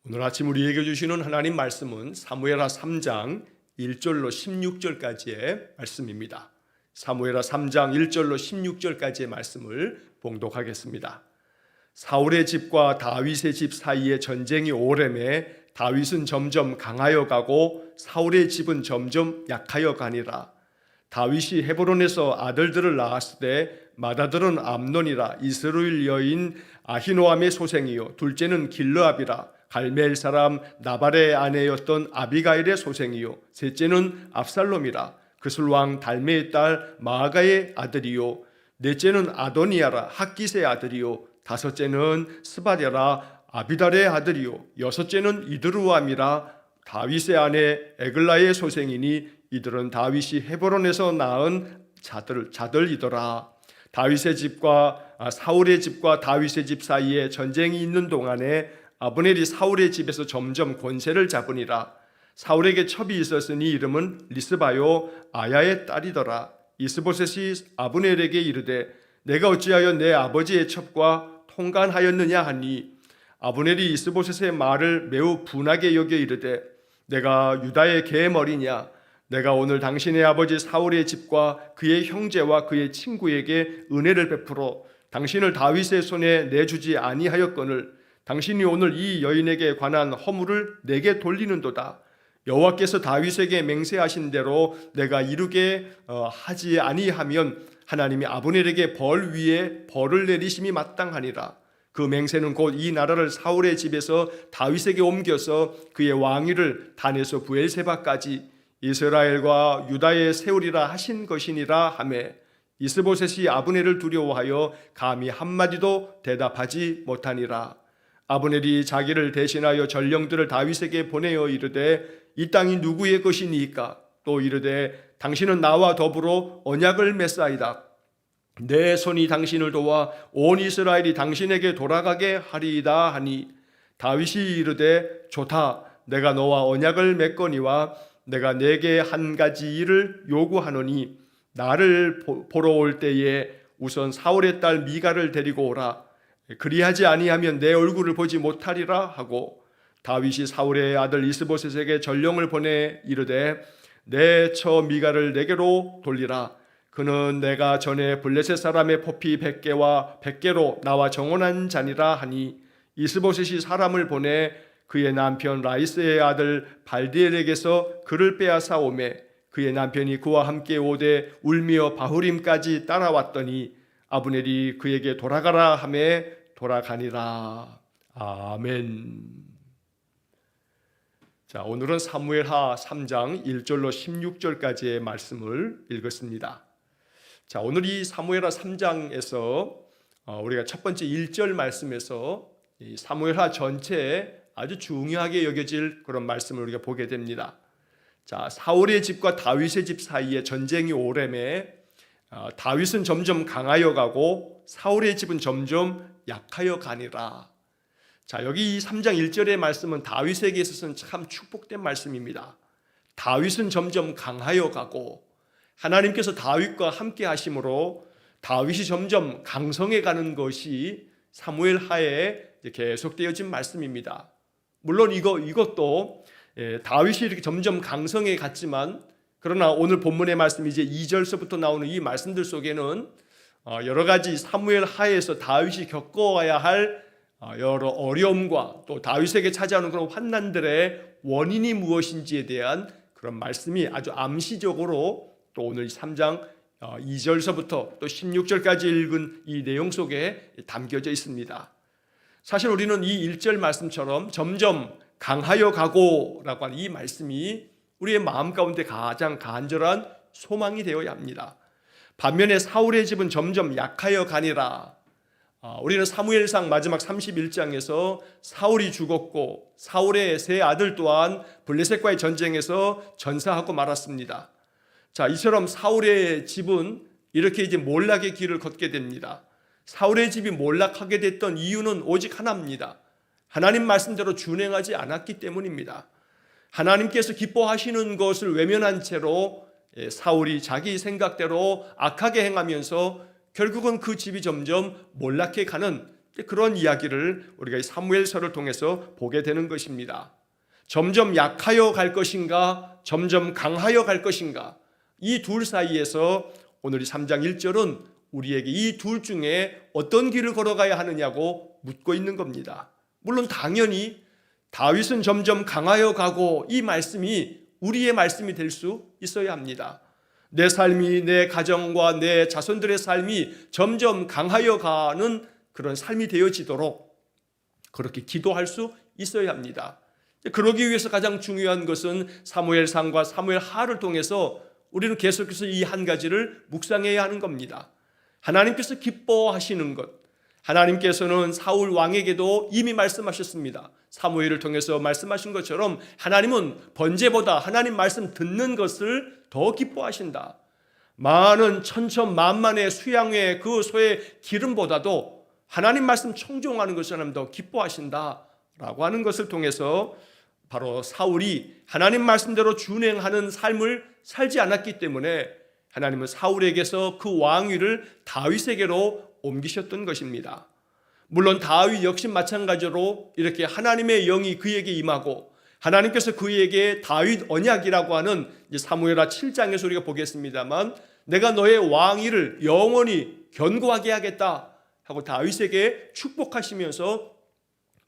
오늘 아침 우리에게 주시는 하나님 말씀은 사무엘하 3장 1절로 16절까지의 말씀입니다. 사무엘하 3장 1절로 16절까지의 말씀을 봉독하겠습니다. 사울의 집과 다윗의 집 사이에 전쟁이 오래매 다윗은 점점 강하여 가고 사울의 집은 점점 약하여 가니라. 다윗이 헤브론에서 아들들을 낳았을 때 맏아들은 암논이라 이스라엘 여인 아히노암의 소생이요 둘째는 길르압이라 갈멜 사람 나발의 아내였던 아비가일의 소생이요 셋째는 압살롬이라 그술 왕 달메의 딸 마아가의 아들이요 넷째는 아도니아라 학깃의 아들이요 다섯째는 스바랴라 아비달의 아들이요 여섯째는 이드루암이라 다윗의 아내 에글라의 소생이니 이들은 다윗이 헤브론에서 낳은 자들이더라. 다윗의 집과 사울의 집과 다윗의 집 사이에 전쟁이 있는 동안에 아브넬이 사울의 집에서 점점 권세를 잡으니라. 사울에게 첩이 있었으니 이름은 리스바요 아야의 딸이더라. 이스보셋이 아브넬에게 이르되 내가 어찌하여 내 아버지의 첩과 통간하였느냐 하니 아브넬이 이스보셋의 말을 매우 분하게 여겨 이르되 내가 유다의 계머리냐 내가 오늘 당신의 아버지 사울의 집과 그의 형제와 그의 친구에게 은혜를 베풀어 당신을 다윗의 손에 내주지 아니하였거늘 당신이 오늘 이 여인에게 관한 허물을 내게 돌리는도다. 여호와께서 다윗에게 맹세하신 대로 내가 이루게 하지 아니하면 하나님이 아브넬에게 벌 위에 벌을 내리심이 마땅하니라. 그 맹세는 곧 이 나라를 사울의 집에서 다윗에게 옮겨서 그의 왕위를 단에서 부엘세바까지 이스라엘과 유다에 세우리라 하신 것이니라 하매 이스보셋이 아브넬을 두려워하여 감히 한마디도 대답하지 못하니라. 아브넬이 자기를 대신하여 전령들을 다윗에게 보내어 이르되 이 땅이 누구의 것이니까 또 이르되 당신은 나와 더불어 언약을 맺사이다. 내 손이 당신을 도와 온 이스라엘이 당신에게 돌아가게 하리이다 하니 다윗이 이르되 좋다. 내가 너와 언약을 맺거니와 내가 내게 한 가지 일을 요구하노니 나를 보러 올 때에 우선 사울의 딸 미가를 데리고 오라. 그리하지 아니하면 내 얼굴을 보지 못하리라 하고 다윗이 사울의 아들 이스보셋에게 전령을 보내 이르되 내 처 미가를 내게로 돌리라. 그는 내가 전에 블레셋 사람의 포피 100개와 100개로 나와 정혼한 자니라 하니 이스보셋이 사람을 보내 그의 남편 라이스의 아들 발디엘에게서 그를 빼앗아 오매 그의 남편이 그와 함께 오되 울며 바후림까지 따라왔더니 아브넬이 그에게 돌아가라 하매 돌아가니라. 아멘. 자, 오늘은 사무엘하 3장 1절로 16절까지의 말씀을 읽었습니다. 자, 오늘 이 사무엘하 3장에서 우리가 첫 번째 1절 말씀에서 이 사무엘하 전체에 아주 중요하게 여겨질 그런 말씀을 우리가 보게 됩니다. 자, 사울의 집과 다윗의 집 사이에 전쟁이 오래매 다윗은 점점 강하여 가고 사울의 집은 점점 약하여 가니라. 자, 여기 이 3장 1절의 말씀은 다윗에게 있어서는 참 축복된 말씀입니다. 다윗은 점점 강하여 가고 하나님께서 다윗과 함께 하심으로 다윗이 점점 강성해 가는 것이 사무엘 하에 계속되어진 말씀입니다. 물론 이것도 다윗이 이렇게 점점 강성해 갔지만 그러나 오늘 본문의 말씀 이제 2절서부터 나오는 이 말씀들 속에는 여러 가지 사무엘 하에서 다윗이 겪어와야 할 여러 어려움과 또 다윗에게 찾아오는 그런 환난들의 원인이 무엇인지에 대한 그런 말씀이 아주 암시적으로 또 오늘 3장 2절서부터 또 16절까지 읽은 이 내용 속에 담겨져 있습니다. 사실 우리는 이 1절 말씀처럼 점점 강하여 가고라고 하는 이 말씀이 우리의 마음 가운데 가장 간절한 소망이 되어야 합니다. 반면에 사울의 집은 점점 약하여 가니라. 우리는 사무엘상 마지막 31장에서 사울이 죽었고 사울의 세 아들 또한 블레셋과의 전쟁에서 전사하고 말았습니다. 자, 이처럼 사울의 집은 이렇게 이제 몰락의 길을 걷게 됩니다. 사울의 집이 몰락하게 됐던 이유는 오직 하나입니다. 하나님 말씀대로 준행하지 않았기 때문입니다. 하나님께서 기뻐하시는 것을 외면한 채로 사울이 자기 생각대로 악하게 행하면서 결국은 그 집이 점점 몰락해 가는 그런 이야기를 우리가 이 사무엘서를 통해서 보게 되는 것입니다. 점점 약하여 갈 것인가, 점점 강하여 갈 것인가, 이 둘 사이에서 오늘 이 3장 1절은 우리에게 이 둘 중에 어떤 길을 걸어가야 하느냐고 묻고 있는 겁니다. 물론 당연히 다윗은 점점 강하여 가고, 이 말씀이 우리의 말씀이 될 수 있어야 합니다. 내 삶이, 내 가정과 내 자손들의 삶이 점점 강하여 가는 그런 삶이 되어지도록 그렇게 기도할 수 있어야 합니다. 그러기 위해서 가장 중요한 것은 사무엘상과 사무엘하를 통해서 우리는 계속해서 이 한 가지를 묵상해야 하는 겁니다. 하나님께서 기뻐하시는 것, 하나님께서는 사울 왕에게도 이미 말씀하셨습니다. 사무엘을 통해서 말씀하신 것처럼 하나님은 번제보다 하나님 말씀 듣는 것을 더 기뻐하신다. 많은 천천만만의 수양회 그 소의 기름보다도 하나님 말씀 청종하는 것을 하나님 더 기뻐하신다라고 하는 것을 통해서 바로 사울이 하나님 말씀대로 준행하는 삶을 살지 않았기 때문에 하나님은 사울에게서 그 왕위를 다윗에게로 옮기셨던 것입니다. 물론 다윗 역시 마찬가지로 이렇게 하나님의 영이 그에게 임하고 하나님께서 그에게 다윗 언약이라고 하는 사무엘하 7장에서 우리가 보겠습니다만, 내가 너의 왕위를 영원히 견고하게 하겠다 하고 다윗에게 축복하시면서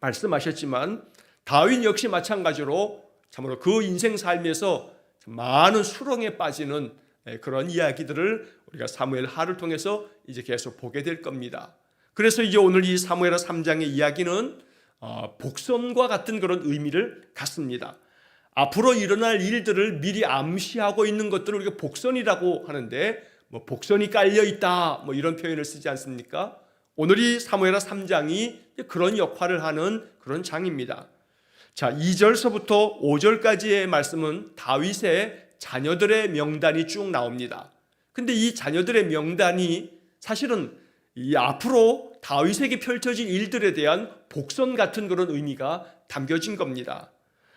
말씀하셨지만, 다윗 역시 마찬가지로 참으로 그 인생 삶에서 많은 수렁에 빠지는 그런 이야기들을 우리가 사무엘하를 통해서 이제 계속 보게 될 겁니다. 그래서 이제 오늘 이 사무엘하 3장의 이야기는 복선과 같은 그런 의미를 갖습니다. 앞으로 일어날 일들을 미리 암시하고 있는 것들을 우리가 복선이라고 하는데, 복선이 깔려 있다 이런 표현을 쓰지 않습니까? 오늘이 사무엘하 3장이 그런 역할을 하는 그런 장입니다. 자, 2절서부터 5절까지의 말씀은 다윗의 자녀들의 명단이 쭉 나옵니다. 근데 이 자녀들의 명단이 사실은 이 앞으로 다윗에게 펼쳐질 일들에 대한 복선 같은 그런 의미가 담겨진 겁니다.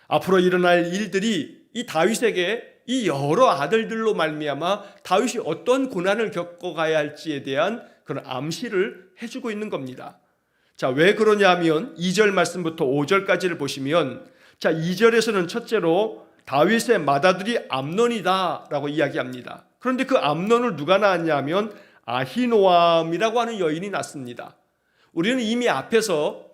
앞으로 일어날 일들이 이 다윗에게 이 여러 아들들로 말미암아 다윗이 어떤 고난을 겪어가야 할지에 대한 그런 암시를 해주고 있는 겁니다. 자, 왜 그러냐면 2절 말씀부터 5절까지를 보시면, 자, 2절에서는 첫째로 다윗의 맏아들이 암논이다라고 이야기합니다. 그런데 그 암논을 누가 낳았냐면 아히노암이라고 하는 여인이 낳습니다. 우리는 이미 앞에서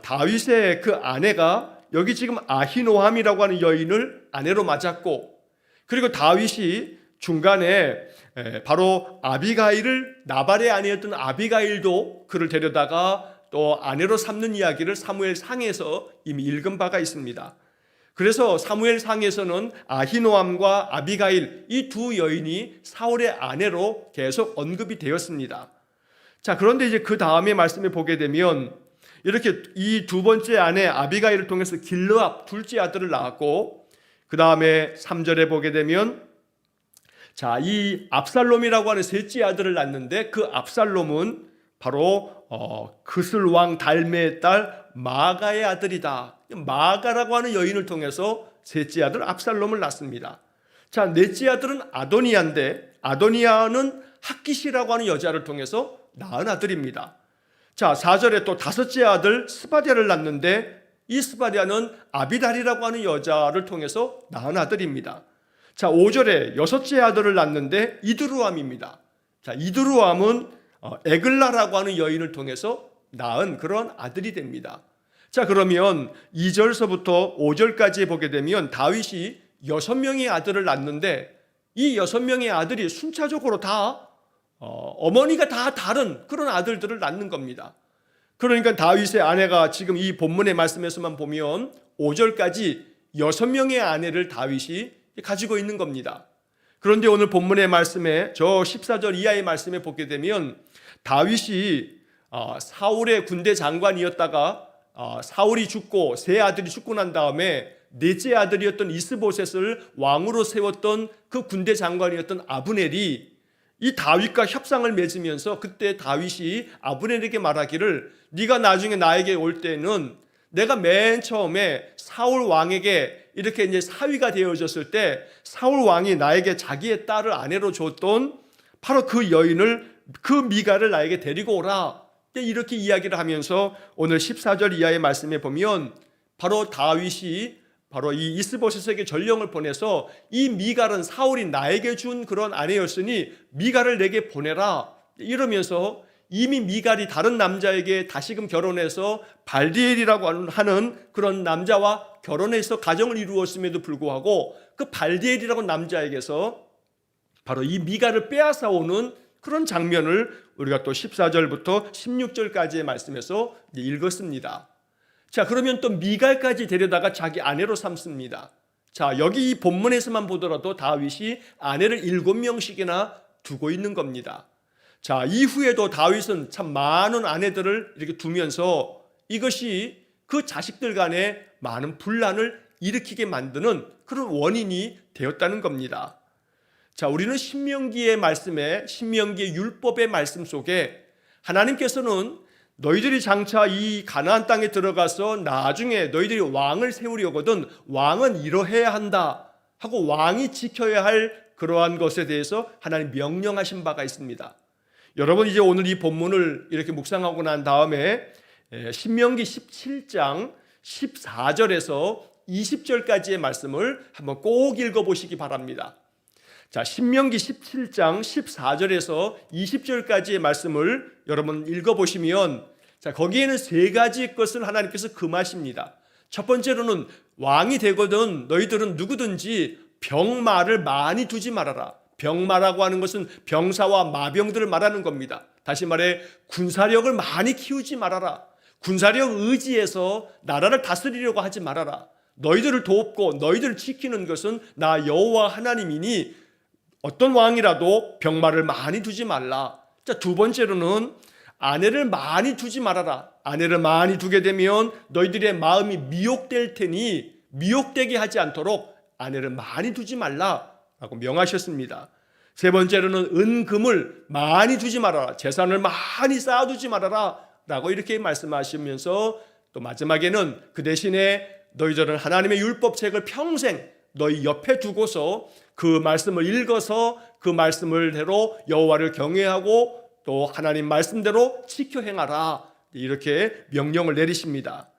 다윗의 그 아내가 여기 지금 아히노암이라고 하는 여인을 아내로 맞았고, 그리고 다윗이 중간에 바로 아비가일을, 나발의 아내였던 아비가일도 그를 데려다가 또 아내로 삼는 이야기를 사무엘상에서 이미 읽은 바가 있습니다. 그래서 사무엘상에서는 아히노암과 아비가일, 이 두 여인이 사울의 아내로 계속 언급이 되었습니다. 자, 그런데 이제 그 다음에 말씀을 보게 되면 이렇게 이 두 번째 아내 아비가일을 통해서 길르압 둘째 아들을 낳았고, 그 다음에 3절에 보게 되면 자, 이 압살롬이라고 하는 셋째 아들을 낳는데, 그 압살롬은 바로 그슬 왕 달메의 딸 마가의 아들이다. 마가라고 하는 여인을 통해서 셋째 아들 압살롬을 낳습니다. 자, 넷째 아들은 아도니아인데, 아도니아는 핫깃이라고 하는 여자를 통해서 낳은 아들입니다. 자, 4절에 또 다섯째 아들 스바디아를 낳는데, 이 스바디아는 아비달이라고 하는 여자를 통해서 낳은 아들입니다. 자, 5절에 여섯째 아들을 낳는데 이드루암입니다. 자, 이드루암은 에글라라고 하는 여인을 통해서 낳은 그런 아들이 됩니다. 자, 그러면 2절서부터 5절까지 보게 되면 다윗이 6명의 아들을 낳는데, 이 6명의 아들이 순차적으로 다 어머니가 다 다른 그런 아들들을 낳는 겁니다. 그러니까 다윗의 아내가 지금 이 본문의 말씀에서만 보면 5절까지 6명의 아내를 다윗이 가지고 있는 겁니다. 그런데 오늘 본문의 말씀에 저 14절 이하의 말씀에 보게 되면 다윗이 사울의 군대 장관이었다가 사울이 죽고 세 아들이 죽고 난 다음에 넷째 아들이었던 이스보셋을 왕으로 세웠던 그 군대 장관이었던 아브넬이 이 다윗과 협상을 맺으면서, 그때 다윗이 아브넬에게 말하기를, 네가 나중에 나에게 올 때는 내가 맨 처음에 사울 왕에게 이렇게 이제 사위가 되어졌을 때 사울 왕이 나에게 자기의 딸을 아내로 줬던 바로 그 여인을, 그 미가를 나에게 데리고 오라, 이렇게 이야기를 하면서 오늘 14절 이하의 말씀에 보면 바로 다윗이 바로 이 이스보셋에게 전령을 보내서 이 미갈은 사울이 나에게 준 그런 아내였으니 미갈을 내게 보내라 이러면서 이미 미갈이 다른 남자에게 다시금 결혼해서 발디엘이라고 하는 그런 남자와 결혼해서 가정을 이루었음에도 불구하고 그 발디엘이라고 남자에게서 바로 이 미갈을 빼앗아 오는 그런 장면을 우리가 또 14절부터 16절까지의 말씀에서 읽었습니다. 자, 그러면 또 미갈까지 데려다가 자기 아내로 삼습니다. 자, 여기 이 본문에서만 보더라도 다윗이 아내를 7명씩이나 두고 있는 겁니다. 자, 이후에도 다윗은 참 많은 아내들을 이렇게 두면서 이것이 그 자식들 간에 많은 분란을 일으키게 만드는 그런 원인이 되었다는 겁니다. 자, 우리는 신명기의 말씀에, 신명기의 율법의 말씀 속에 하나님께서는 너희들이 장차 이 가나안 땅에 들어가서 나중에 너희들이 왕을 세우려거든 왕은 이러해야 한다 하고 왕이 지켜야 할 그러한 것에 대해서 하나님 명령하신 바가 있습니다. 여러분 이제 오늘 이 본문을 이렇게 묵상하고 난 다음에 신명기 17장 14절에서 20절까지의 말씀을 한번 꼭 읽어보시기 바랍니다. 자, 신명기 17장 14절에서 20절까지의 말씀을 여러분 읽어보시면 자, 거기에는 세 가지 것을 하나님께서 금하십니다. 첫 번째로는 왕이 되거든 너희들은 누구든지 병마를 많이 두지 말아라. 병마라고 하는 것은 병사와 마병들을 말하는 겁니다. 다시 말해 군사력을 많이 키우지 말아라. 군사력 의지해서 나라를 다스리려고 하지 말아라. 너희들을 돕고 너희들을 지키는 것은 나 여호와 하나님이니 어떤 왕이라도 병마를 많이 두지 말라. 자, 두 번째로는 아내를 많이 두지 말아라. 아내를 많이 두게 되면 너희들의 마음이 미혹될 테니 미혹되게 하지 않도록 아내를 많이 두지 말라라고 명하셨습니다. 세 번째로는 은금을 많이 두지 말아라. 재산을 많이 쌓아두지 말아라 라고 이렇게 말씀하시면서 또 마지막에는 그 대신에 너희들은 하나님의 율법책을 평생 너희 옆에 두고서 그 말씀을 읽어서 그 말씀을대로 여호와를 경외하고 또 하나님 말씀대로 지켜 행하라 이렇게 명령을 내리십니다.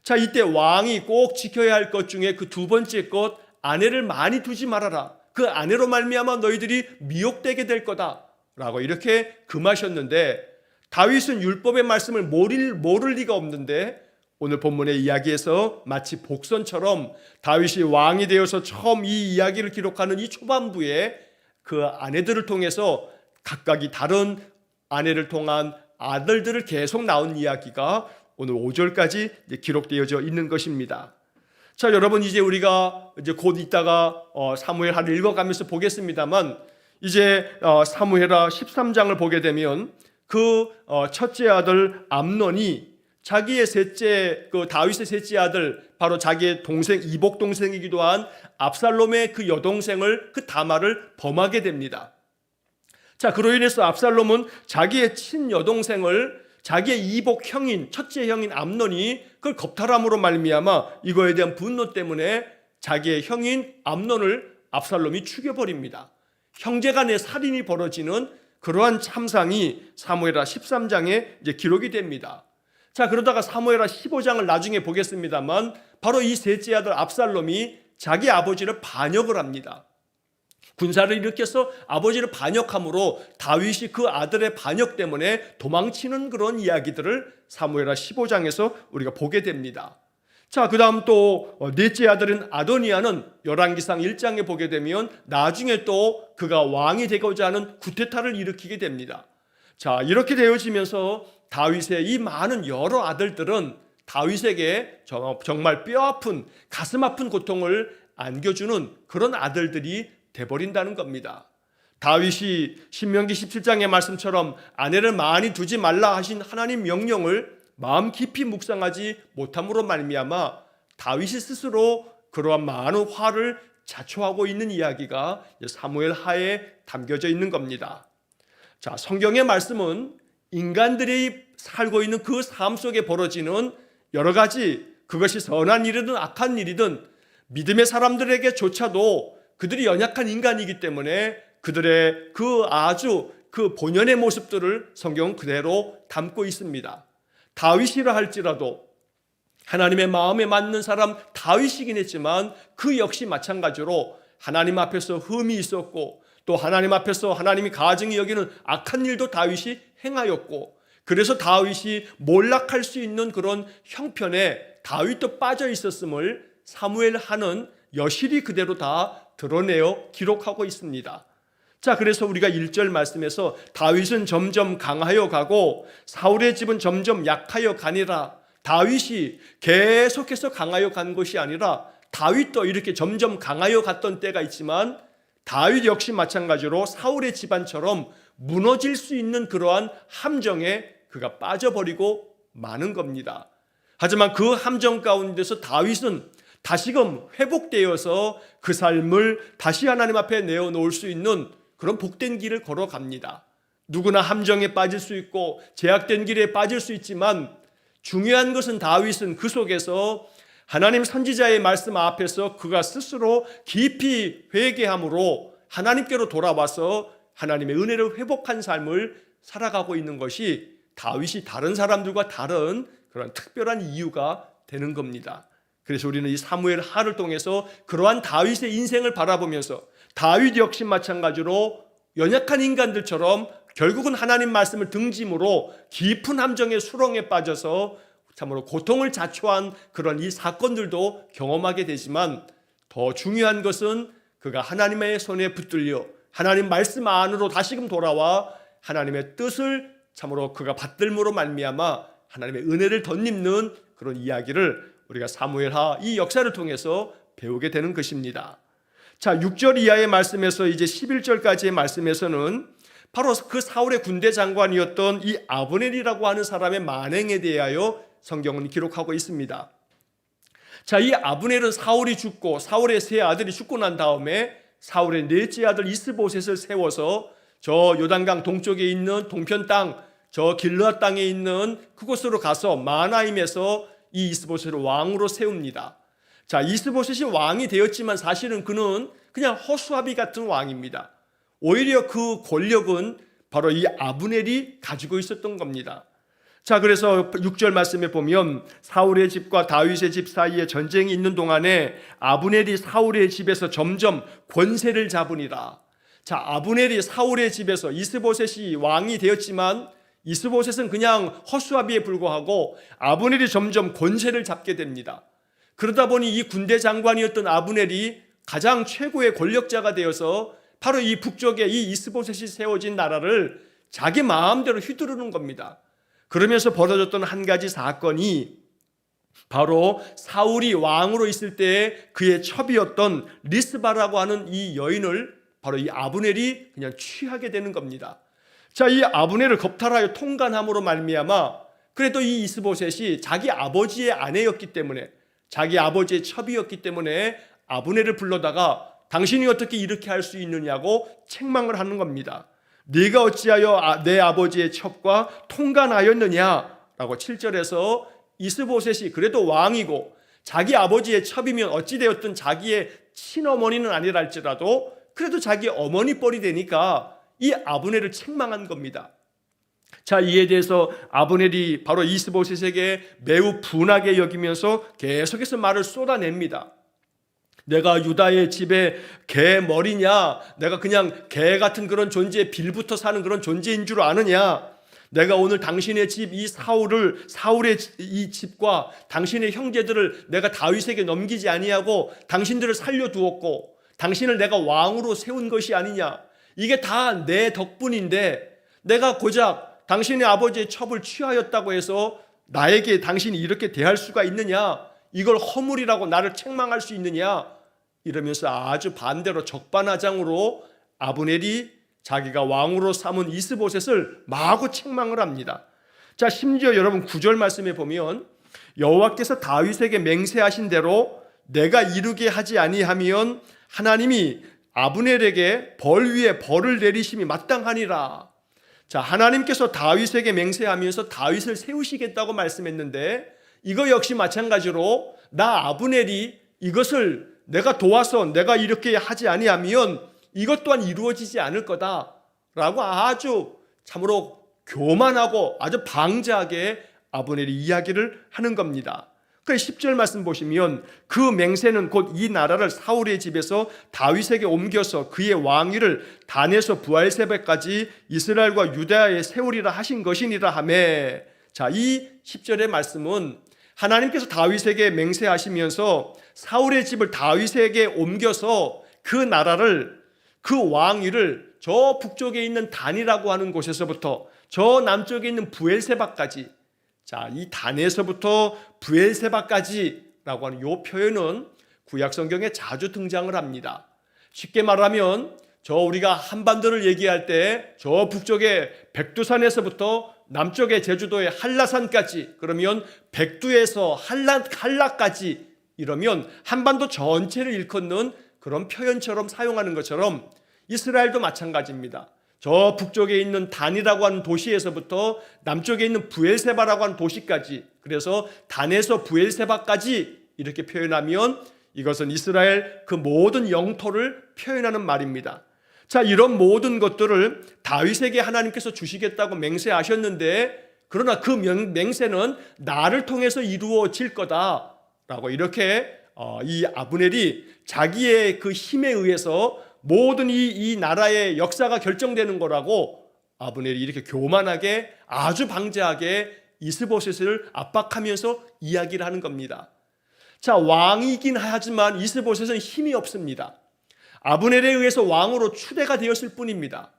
자, 이때 왕이 꼭 지켜야 할 것 중에 그 두 번째 것 아내를 많이 두지 말아라. 그 아내로 말미암아 너희들이 미혹되게 될 거다라고 이렇게 금하셨는데 다윗은 율법의 말씀을 모를 리가 없는데 오늘 본문의 이야기에서 마치 복선처럼 다윗이 왕이 되어서 처음 이 이야기를 기록하는 이 초반부에 그 아내들을 통해서 각각이 다른 아내를 통한 아들들을 계속 나온 이야기가 오늘 5절까지 기록되어져 있는 것입니다. 자, 여러분 이제 우리가 이제 곧 있다가 사무엘하를 읽어가면서 보겠습니다만 이제 사무엘하 13장을 보게 되면 그 첫째 아들 암논이 자기의 셋째 그 다윗의 셋째 아들 바로 자기의 동생 이복 동생이기도 한 압살롬의 그 여동생을 그 다말을 범하게 됩니다. 자, 그로 인해서 압살롬은 자기의 친여동생을 자기의 이복 형인 첫째 형인 암논이 그걸 겁탈함으로 말미암아 이거에 대한 분노 때문에 자기의 형인 암논을 압살롬이 죽여버립니다. 형제간의 살인이 벌어지는 그러한 참상이 사무엘하 13장에 이제 기록이 됩니다. 자, 그러다가 사무엘하 15장을 나중에 보겠습니다만 바로 이 셋째 아들 압살롬이 자기 아버지를 반역을 합니다. 군사를 일으켜서 아버지를 반역함으로 다윗이 그 아들의 반역 때문에 도망치는 그런 이야기들을 사무엘하 15장에서 우리가 보게 됩니다. 자, 그 다음 또 넷째 아들인 아도니아는 열왕기상 1장에 보게 되면 나중에 또 그가 왕이 되고자 하는 구테타를 일으키게 됩니다. 자, 이렇게 되어지면서 다윗의 이 많은 여러 아들들은 다윗에게 정말 뼈아픈 가슴 아픈 고통을 안겨주는 그런 아들들이 돼버린다는 겁니다. 다윗이 신명기 17장의 말씀처럼 아내를 많이 두지 말라 하신 하나님 명령을 마음 깊이 묵상하지 못함으로 말미암아 다윗이 스스로 그러한 많은 화를 자초하고 있는 이야기가 사무엘 하에 담겨져 있는 겁니다. 자, 성경의 말씀은 인간들이 살고 있는 그 삶 속에 벌어지는 여러 가지 그것이 선한 일이든 악한 일이든 믿음의 사람들에게조차도 그들이 연약한 인간이기 때문에 그들의 그 아주 그 본연의 모습들을 성경은 그대로 담고 있습니다. 다윗이라 할지라도 하나님의 마음에 맞는 사람 다윗이긴 했지만 그 역시 마찬가지로 하나님 앞에서 흠이 있었고 또 하나님 앞에서 하나님이 가증히 여기는 악한 일도 다윗이 행하였고 그래서 다윗이 몰락할 수 있는 그런 형편에 다윗도 빠져 있었음을 사무엘 하는 여실히 그대로 다 드러내어 기록하고 있습니다. 자, 그래서 우리가 1절 말씀에서 다윗은 점점 강하여 가고 사울의 집은 점점 약하여 가니라. 다윗이 계속해서 강하여 간 것이 아니라 다윗도 이렇게 점점 강하여 갔던 때가 있지만 다윗 역시 마찬가지로 사울의 집안처럼 무너질 수 있는 그러한 함정에 그가 빠져버리고 마는 겁니다. 하지만 그 함정 가운데서 다윗은 다시금 회복되어서 그 삶을 다시 하나님 앞에 내어놓을 수 있는 그런 복된 길을 걸어갑니다. 누구나 함정에 빠질 수 있고 제약된 길에 빠질 수 있지만 중요한 것은 다윗은 그 속에서 하나님 선지자의 말씀 앞에서 그가 스스로 깊이 회개함으로 하나님께로 돌아와서 하나님의 은혜를 회복한 삶을 살아가고 있는 것이 다윗이 다른 사람들과 다른 그런 특별한 이유가 되는 겁니다. 그래서 우리는 이 사무엘 하를 통해서 그러한 다윗의 인생을 바라보면서 다윗 역시 마찬가지로 연약한 인간들처럼 결국은 하나님 말씀을 등짐으로 깊은 함정의 수렁에 빠져서 참으로 고통을 자초한 그런 이 사건들도 경험하게 되지만 더 중요한 것은 그가 하나님의 손에 붙들려 하나님 말씀 안으로 다시금 돌아와 하나님의 뜻을 참으로 그가 받들므로 말미암아 하나님의 은혜를 덧입는 그런 이야기를 우리가 사무엘하 이 역사를 통해서 배우게 되는 것입니다. 자, 6절 이하의 말씀에서 이제 11절까지의 말씀에서는 바로 그 사울의 군대 장관이었던 이 아브넬이라고 하는 사람의 만행에 대하여 성경은 기록하고 있습니다. 자, 이 아브넬은 사울이 죽고 사울의 세 아들이 죽고 난 다음에 사울의 넷째 아들 이스보셋을 세워서 저 요단강 동쪽에 있는 동편 땅, 저 길르앗 땅에 있는 그곳으로 가서 마하나임에서 이 이스보셋을 왕으로 세웁니다. 자, 이스보셋이 왕이 되었지만 사실은 그는 그냥 허수아비 같은 왕입니다. 오히려 그 권력은 바로 이 아브넬이 가지고 있었던 겁니다. 자, 그래서 6절 말씀에 보면 사울의 집과 다윗의 집 사이에 전쟁이 있는 동안에 아브넬이 사울의 집에서 점점 권세를 잡으니라. 자, 아브넬이 사울의 집에서 이스보셋이 왕이 되었지만 이스보셋은 그냥 허수아비에 불과하고 아브넬이 점점 권세를 잡게 됩니다. 그러다 보니 이 군대 장관이었던 아브넬이 가장 최고의 권력자가 되어서 바로 이 북쪽에 이 이스보셋이 세워진 나라를 자기 마음대로 휘두르는 겁니다. 그러면서 벌어졌던 한 가지 사건이 바로 사울이 왕으로 있을 때 그의 첩이었던 리스바라고 하는 이 여인을 바로 이 아브넬이 그냥 취하게 되는 겁니다. 자, 이 아브넬을 겁탈하여 통간함으로 말미암아 그래도 이 이스보셋이 자기 아버지의 아내였기 때문에 자기 아버지의 첩이었기 때문에 아브넬을 불러다가 당신이 어떻게 이렇게 할 수 있느냐고 책망을 하는 겁니다. 네가 어찌하여 내 아버지의 첩과 통간하였느냐라고 7절에서 이스보셋이 그래도 왕이고 자기 아버지의 첩이면 어찌되었든 자기의 친어머니는 아니라 할지라도 그래도 자기 어머니 뻘이 되니까 이 아브넬을 책망한 겁니다. 자, 이에 대해서 아브넬이 바로 이스보셋에게 매우 분하게 여기면서 계속해서 말을 쏟아냅니다. 내가 유다의 집에 개 머리냐? 내가 그냥 개 같은 그런 존재에 빌붙어 사는 그런 존재인 줄 아느냐? 내가 오늘 당신의 집 이 사울의 이 집과 당신의 형제들을 내가 다윗에게 넘기지 아니하고 당신들을 살려두었고 당신을 내가 왕으로 세운 것이 아니냐? 이게 다 내 덕분인데 내가 고작 당신의 아버지의 첩을 취하였다고 해서 나에게 당신이 이렇게 대할 수가 있느냐? 이걸 허물이라고 나를 책망할 수 있느냐? 이러면서 아주 반대로 적반하장으로 아브넬이 자기가 왕으로 삼은 이스보셋을 마구 책망을 합니다. 자, 심지어 여러분 9절 말씀에 보면 여호와께서 다윗에게 맹세하신 대로 내가 이루게 하지 아니하면 하나님이 아브넬에게 벌 위에 벌을 내리심이 마땅하니라. 자, 하나님께서 다윗에게 맹세하면서 다윗을 세우시겠다고 말씀했는데 이거 역시 마찬가지로 나 아브넬이 이것을 내가 도와서 내가 이렇게 하지 아니하면 이것 또한 이루어지지 않을 거다 라고 아주 참으로 교만하고 아주 방자하게 아브넬이 이야기를 하는 겁니다. 그 10절 말씀 보시면 그 맹세는 곧 이 나라를 사울의 집에서 다윗에게 옮겨서 그의 왕위를 단에서 부엘세바까지 이스라엘과 유다에 세우리라 하신 것이니라 하며, 자, 이 10절의 말씀은 하나님께서 다윗에게 맹세하시면서 사울의 집을 다윗에게 옮겨서 그 나라를, 그 왕위를 저 북쪽에 있는 단이라고 하는 곳에서부터 저 남쪽에 있는 부엘세바까지, 자, 이 단에서부터 부엘세바까지라고 하는 이 표현은 구약 성경에 자주 등장을 합니다. 쉽게 말하면 저 우리가 한반도를 얘기할 때 저 북쪽의 백두산에서부터 남쪽의 제주도의 한라산까지, 그러면 백두에서 한라까지, 이러면 한반도 전체를 일컫는 그런 표현처럼 사용하는 것처럼 이스라엘도 마찬가지입니다. 저 북쪽에 있는 단이라고 하는 도시에서부터 남쪽에 있는 부엘세바라고 하는 도시까지, 그래서 단에서 부엘세바까지 이렇게 표현하면 이것은 이스라엘 그 모든 영토를 표현하는 말입니다. 자, 이런 모든 것들을 다윗에게 하나님께서 주시겠다고 맹세하셨는데, 그러나 그 맹세는 나를 통해서 이루어질 거다라고 이렇게 이 아브넬이 자기의 그 힘에 의해서 모든 이 나라의 역사가 결정되는 거라고 아브넬이 이렇게 교만하게 아주 방자하게 이스보셋을 압박하면서 이야기를 하는 겁니다. 자, 왕이긴 하지만 이스보셋은 힘이 없습니다. 아브넬에 의해서 왕으로 추대가 되었을 뿐입니다.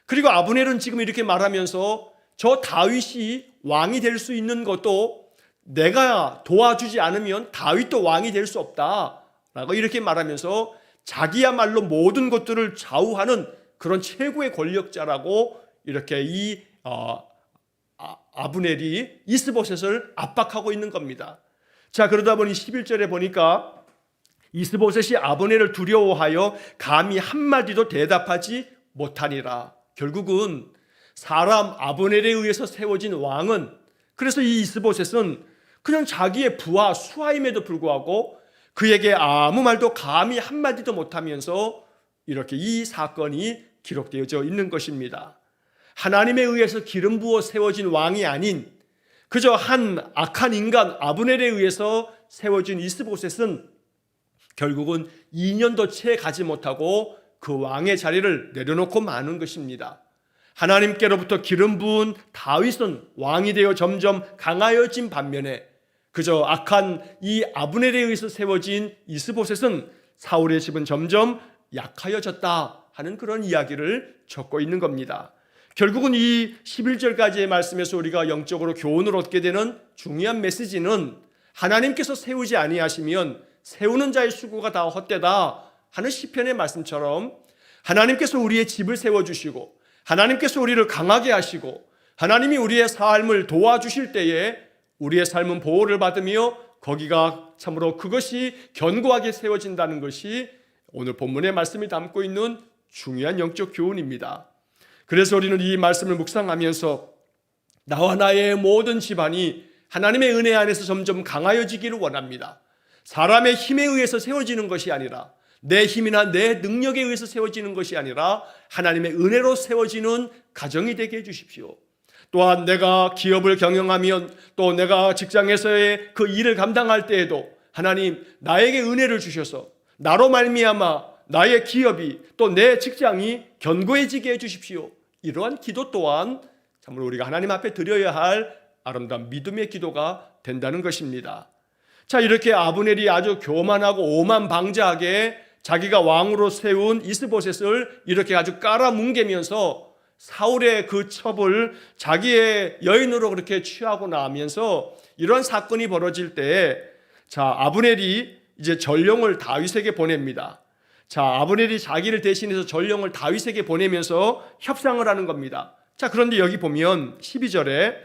그리고 아브넬은 지금 이렇게 말하면서 저 다윗이 왕이 될 수 있는 것도 내가 도와주지 않으면 다윗도 왕이 될 수 없다라고 이렇게 말하면서 자기야말로 모든 것들을 좌우하는 그런 최고의 권력자라고 이렇게 이 아브넬이 이스보셋을 압박하고 있는 겁니다. 자, 그러다 보니 11절에 보니까 이스보셋이 아브넬을 두려워하여 감히 한마디도 대답하지 못하니라. 결국은 사람 아브넬에 의해서 세워진 왕은, 그래서 이 이스보셋은 그냥 자기의 부하 수하임에도 불구하고 그에게 아무 말도 감히 한마디도 못하면서 이렇게 이 사건이 기록되어져 있는 것입니다. 하나님에 의해서 기름 부어 세워진 왕이 아닌 그저 한 악한 인간 아브넬에 의해서 세워진 이스보셋은 결국은 2년도 채 가지 못하고 그 왕의 자리를 내려놓고 마는 것입니다. 하나님께로부터 기름 부은 다윗은 왕이 되어 점점 강하여진 반면에 그저 악한 이 아브넬에 의해서 세워진 이스보셋은 사울의 집은 점점 약하여졌다 하는 그런 이야기를 적고 있는 겁니다. 결국은 이 11절까지의 말씀에서 우리가 영적으로 교훈을 얻게 되는 중요한 메시지는 하나님께서 세우지 아니하시면 세우는 자의 수고가 다 헛되다 하는 시편의 말씀처럼 하나님께서 우리의 집을 세워주시고 하나님께서 우리를 강하게 하시고 하나님이 우리의 삶을 도와주실 때에 우리의 삶은 보호를 받으며 거기가 참으로 그것이 견고하게 세워진다는 것이 오늘 본문의 말씀이 담고 있는 중요한 영적 교훈입니다. 그래서 우리는 이 말씀을 묵상하면서 나와 나의 모든 집안이 하나님의 은혜 안에서 점점 강하여지기를 원합니다. 사람의 힘에 의해서 세워지는 것이 아니라 내 힘이나 내 능력에 의해서 세워지는 것이 아니라 하나님의 은혜로 세워지는 가정이 되게 해주십시오. 또한 내가 기업을 경영하면 또 내가 직장에서의 그 일을 감당할 때에도 하나님 나에게 은혜를 주셔서 나로 말미암아 나의 기업이 또 내 직장이 견고해지게 해주십시오. 이러한 기도 또한 참으로 우리가 하나님 앞에 드려야 할 아름다운 믿음의 기도가 된다는 것입니다. 자, 이렇게 아브넬이 아주 교만하고 오만방자하게 자기가 왕으로 세운 이스보셋을 이렇게 아주 깔아뭉개면서 사울의 그 첩을 자기의 여인으로 그렇게 취하고 나면서 이런 사건이 벌어질 때, 자, 아브넬이 이제 전령을 다윗에게 보냅니다. 자, 아브넬이 자기를 대신해서 전령을 다윗에게 보내면서 협상을 하는 겁니다. 자, 그런데 여기 보면 12절에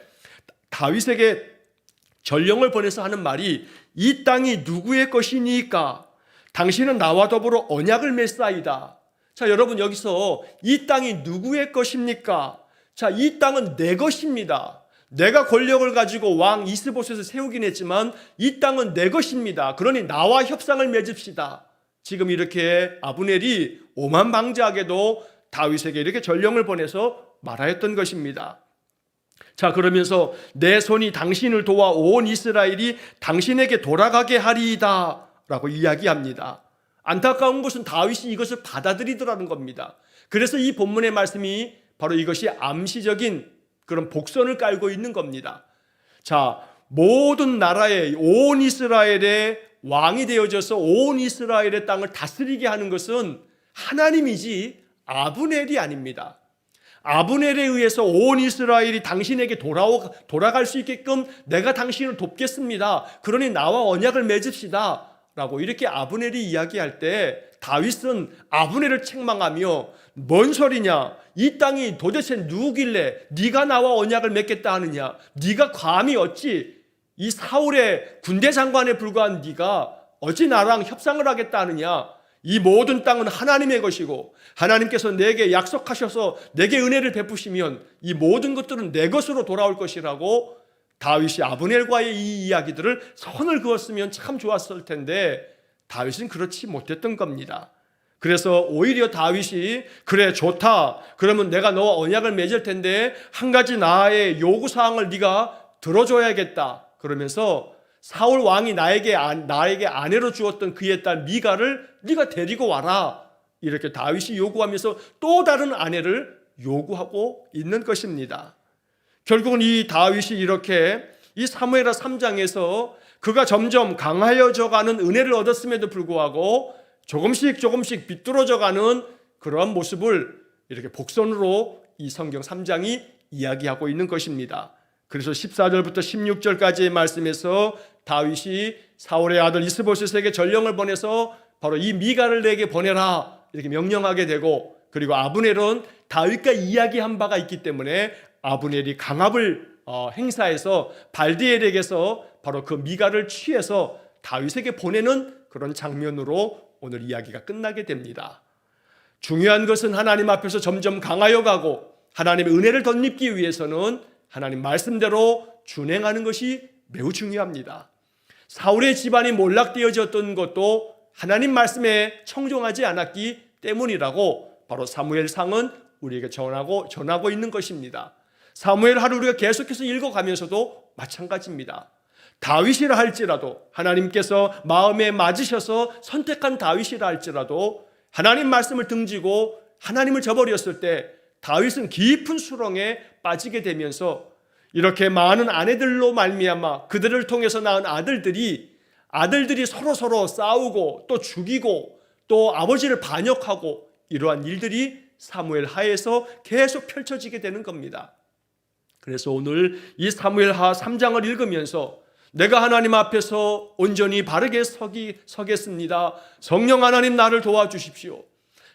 다윗에게 전령을 보내서 하는 말이 이 땅이 누구의 것이니까 당신은 나와 더불어 언약을 맺사이다. 자, 여러분 여기서 이 땅이 누구의 것입니까? 자, 이 땅은 내 것입니다. 내가 권력을 가지고 왕 이스보셋을 세우긴 했지만 이 땅은 내 것입니다. 그러니 나와 협상을 맺읍시다. 지금 이렇게 아브넬이 오만방자하게도 다윗에게 이렇게 전령을 보내서 말하였던 것입니다. 자, 그러면서 내 손이 당신을 도와 온 이스라엘이 당신에게 돌아가게 하리이다 라고 이야기합니다. 안타까운 것은 다윗이 이것을 받아들이더라는 겁니다. 그래서 이 본문의 말씀이 바로 이것이 암시적인 그런 복선을 깔고 있는 겁니다. 자, 모든 나라의 온 이스라엘의 왕이 되어져서 온 이스라엘의 땅을 다스리게 하는 것은 하나님이지 아브넬이 아닙니다. 아브넬에 의해서 온 이스라엘이 당신에게 돌아갈 수 있게끔 내가 당신을 돕겠습니다. 그러니 나와 언약을 맺읍시다 라고 이렇게 아브넬이 이야기할 때 다윗은 아브넬을 책망하며 뭔 소리냐, 이 땅이 도대체 누구길래 네가 나와 언약을 맺겠다 하느냐, 네가 감히 어찌 이 사울의 군대 장관에 불과한 네가 어찌 나랑 협상을 하겠다 하느냐, 이 모든 땅은 하나님의 것이고 하나님께서 내게 약속하셔서 내게 은혜를 베푸시면 이 모든 것들은 내 것으로 돌아올 것이라고 다윗이 아브넬과의 이 이야기들을 선을 그었으면 참 좋았을 텐데 다윗은 그렇지 못했던 겁니다. 그래서 오히려 다윗이 그래 좋다, 그러면 내가 너와 언약을 맺을 텐데 한 가지 나의 요구사항을 네가 들어줘야겠다 그러면서 사울 왕이 나에게 아내로 주었던 그의 딸 미가를 네가 데리고 와라 이렇게 다윗이 요구하면서 또 다른 아내를 요구하고 있는 것입니다. 결국은 이 다윗이 이렇게 이 사무엘하 3장에서 그가 점점 강하여져가는 은혜를 얻었음에도 불구하고 조금씩 비뚤어져가는 그러한 모습을 이렇게 복선으로 이 성경 3장이 이야기하고 있는 것입니다. 그래서 14절부터 16절까지의 말씀에서 다윗이 사울의 아들 이스보셋에게 전령을 보내서 바로 이 미가를 내게 보내라 이렇게 명령하게 되고, 그리고 아브넬은 다윗과 이야기한 바가 있기 때문에 아브넬이 강압을 행사해서 발디엘에게서 바로 그 미가를 취해서 다윗에게 보내는 그런 장면으로 오늘 이야기가 끝나게 됩니다. 중요한 것은 하나님 앞에서 점점 강하여 가고 하나님의 은혜를 덧입기 위해서는 하나님 말씀대로 준행하는 것이 매우 중요합니다. 사울의 집안이 몰락되어졌던 것도 하나님 말씀에 청종하지 않았기 때문이라고 바로 사무엘상은 우리에게 전하고 있는 것입니다. 사무엘하를 우리가 계속해서 읽어가면서도 마찬가지입니다. 다윗이라 할지라도 하나님께서 마음에 맞으셔서 선택한 다윗이라 할지라도 하나님 말씀을 등지고 하나님을 저버렸을 때 다윗은 깊은 수렁에 빠지게 되면서 이렇게 많은 아내들로 말미암아 그들을 통해서 낳은 아들들이 서로 싸우고 또 죽이고 또 아버지를 반역하고 이러한 일들이 사무엘 하에서 계속 펼쳐지게 되는 겁니다. 그래서 오늘 이 사무엘하 3장을 읽으면서 내가 하나님 앞에서 온전히 바르게 서겠습니다. 성령 하나님 나를 도와주십시오.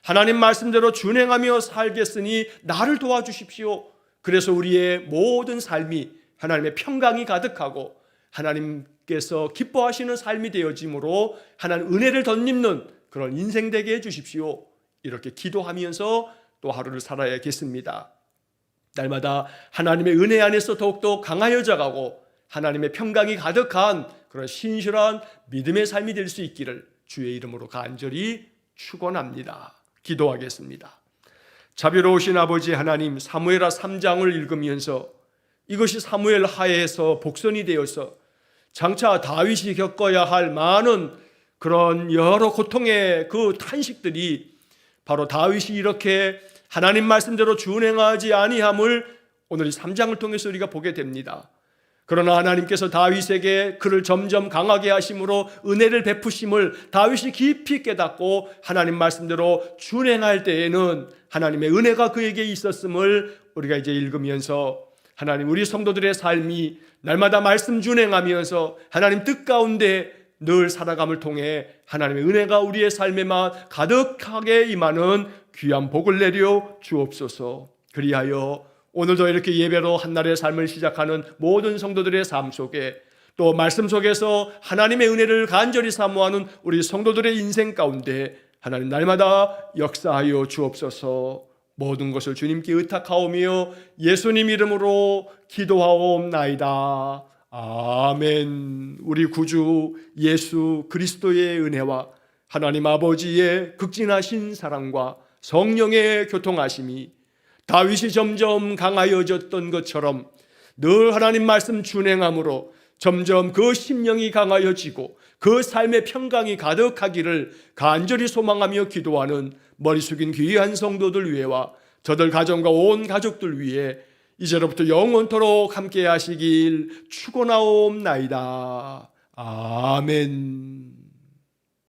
하나님 말씀대로 준행하며 살겠으니 나를 도와주십시오. 그래서 우리의 모든 삶이 하나님의 평강이 가득하고 하나님께서 기뻐하시는 삶이 되어짐으로 하나님 은혜를 덧입는 그런 인생 되게 해주십시오. 이렇게 기도하면서 또 하루를 살아야겠습니다. 날마다 하나님의 은혜 안에서 더욱더 강하여져가고 하나님의 평강이 가득한 그런 신실한 믿음의 삶이 될 수 있기를 주의 이름으로 간절히 축원합니다. 기도하겠습니다. 자비로우신 아버지 하나님, 사무엘하 3장을 읽으면서 이것이 사무엘 하에서 복선이 되어서 장차 다윗이 겪어야 할 많은 그런 여러 고통의 그 탄식들이 바로 다윗이 이렇게 하나님 말씀대로 준행하지 아니함을 오늘 이 3장을 통해서 우리가 보게 됩니다. 그러나 하나님께서 다윗에게 그를 점점 강하게 하심으로 은혜를 베푸심을 다윗이 깊이 깨닫고 하나님 말씀대로 준행할 때에는 하나님의 은혜가 그에게 있었음을 우리가 이제 읽으면서 하나님 우리 성도들의 삶이 날마다 말씀 준행하면서 하나님 뜻 가운데 늘 살아감을 통해 하나님의 은혜가 우리의 삶에만 가득하게 임하는 귀한 복을 내려 주옵소서. 그리하여 오늘도 이렇게 예배로 한날의 삶을 시작하는 모든 성도들의 삶 속에 또 말씀 속에서 하나님의 은혜를 간절히 사모하는 우리 성도들의 인생 가운데 하나님 날마다 역사하여 주옵소서. 모든 것을 주님께 의탁하오며 예수님 이름으로 기도하옵나이다. 아멘. 우리 구주 예수 그리스도의 은혜와 하나님 아버지의 극진하신 사랑과 성령의 교통하심이 다윗이 점점 강하여졌던 것처럼 늘 하나님 말씀 준행함으로 점점 그 심령이 강하여지고 그 삶의 평강이 가득하기를 간절히 소망하며 기도하는 머리 숙인 귀한 성도들 위해와 저들 가정과 온 가족들 위해 이제로부터 영원토록 함께 하시길 축원하옵나이다. 아멘.